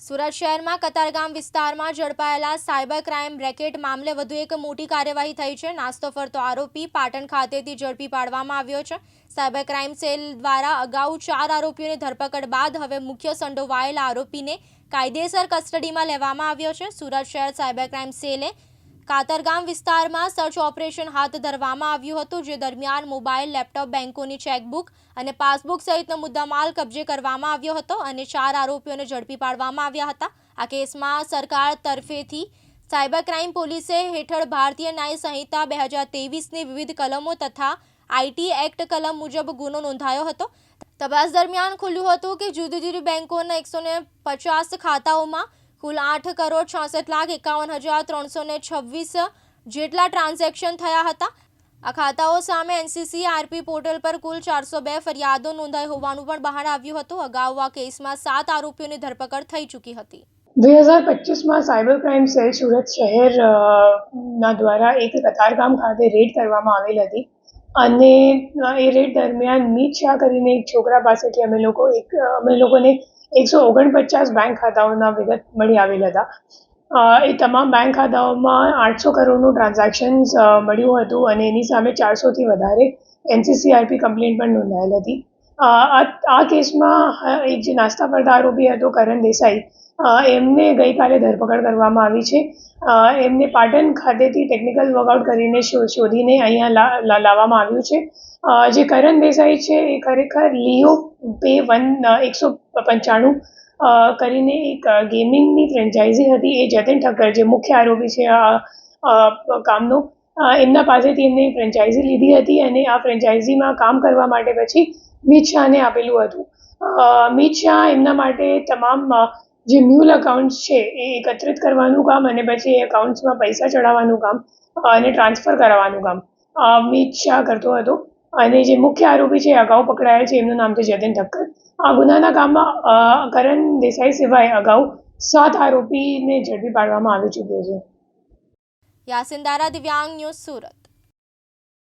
સુરત શહેરમાં કતારગામ વિસ્તારમાં ઝડપાયેલા cyber crime racket મામલે વધુ એક મોટી કાર્યવાહી થઈ છે. નાસ્તો ફરતો આરોપી પાટણ ખાતેથી ઝડપી પાડવામાં આવ્યો છે. સાયબર ક્રાઇમ સેલ દ્વારા અગાઉ 4 આરોપીઓની ધરપકડ બાદ હવે મુખ્ય સંડોવાયેલા આરોપીને કાયદેસર કસ્ટડીમાં લેવામાં આવ્યો છે. સુરત શહેર સાયબર ક્રાઇમ સેલે કાતરગામ વિસ્તારમાં સર્ચ ઓપરેશન હાથ ધરવામાં આવ્યું હતું, જે દરમિયાન મોબાઈલ, લેપટોપ, બેંકોની ચેકબુક અને પાસબુક સહિતનો મુદ્દામાલ કબજે કરવામાં આવ્યો હતો અને 4 આરોપીઓને ઝડપી પાડવામાં આવ્યા હતા. આ કેસમાં સરકાર તરફેથી સાયબર ક્રાઇમ પોલીસે હેઠળ ભારતીય ન્યાય સંહિતા 2023ની વિવિધ કલમો તથા આઈટી એક્ટ કલમ મુજબ ગુનો નોંધાયો હતો. તપાસ દરમિયાન ખુલ્યું હતું કે જુદી જુદી બેંકોના 150 ખાતાઓમાં કુલ 8,64,51,326 જેટલા ટ્રાન્ઝેક્શન થયા હતા. આ ખાતાઓ સામે NCCRP પોર્ટલ પર કુલ 402 ફરિયાદો નોંધાઈ હોવાનું પણ બહાર આવ્યું હતું. અગાઉ આ કેસમાં 7 આરોપીઓની ધરપકડ થઈ ચૂકી હતી. 2025માં સાયબર ક્રાઇમ સેલ સુરત શહેરના દ્વારા એક કતારગામ ખાતે રેડ કરવામાં આવેલ હતી અને એ રેડ દરમિયાન મીત શાહ કરીને એક છોકરા પાસેથી અમે લોકોને 149 બેંક ખાતાઓના વિગત મળી આવેલ હતા. એ તમામ બેંક ખાતાઓમાં 800 કરોડનું ટ્રાન્ઝેક્શન્સ મળ્યું હતું અને એની સામે 400થી વધારે NCCRP કમ્પ્લેન્ટ પણ નોંધાયેલ હતી. આ કેસમાં એક જે નાસ્તા ફરતા આરોપી હતો કરણ દેસાઈ, એમને ગઈકાલે ધરપકડ કરવામાં આવી છે. એમને પાટણ ખાતેથી ટેકનિકલ વર્કઆઉટ કરીને શોધીને અહીંયા લાવવામાં આવ્યું છે. જે કરણ દેસાઈ છે એ ખરેખર લિયો પે 195 કરીને એક ગેમિંગની ફ્રેન્ચાઇઝી હતી. એ જતન ઠક્કર જે મુખ્ય આરોપી છે આ કામનો, એમના પાસેથી એમને ફ્રેન્ચાઇઝી લીધી હતી અને આ ફ્રેન્ચાઇઝીમાં કામ કરવા માટે પછી મીત શાહને આપેલું હતું. મીત શાહ એમના માટે તમામ જે મ્યુલ એકાઉન્ટ્સ છે એ એકત્રિત કરવાનું કામ અને પછી એ એકાઉન્ટ્સમાં પૈસા ચડાવવાનું કામ અને ટ્રાન્સફર કરાવવાનું કામ મીત શાહ કરતો હતો. અને જે મુખ્ય આરોપી છે અગાઉ પકડાયેલ છે, એમનું નામ છે જતન ઠક્કર. આ ગુનાના કામમાં કરણ દેસાઈ સિવાય અગાઉ 7 આરોપીને ઝડપી પાડવામાં આવી ચૂક્યો છે. યાસીન દારા, દિવ્યાંગ ન્યૂઝ, સુરત.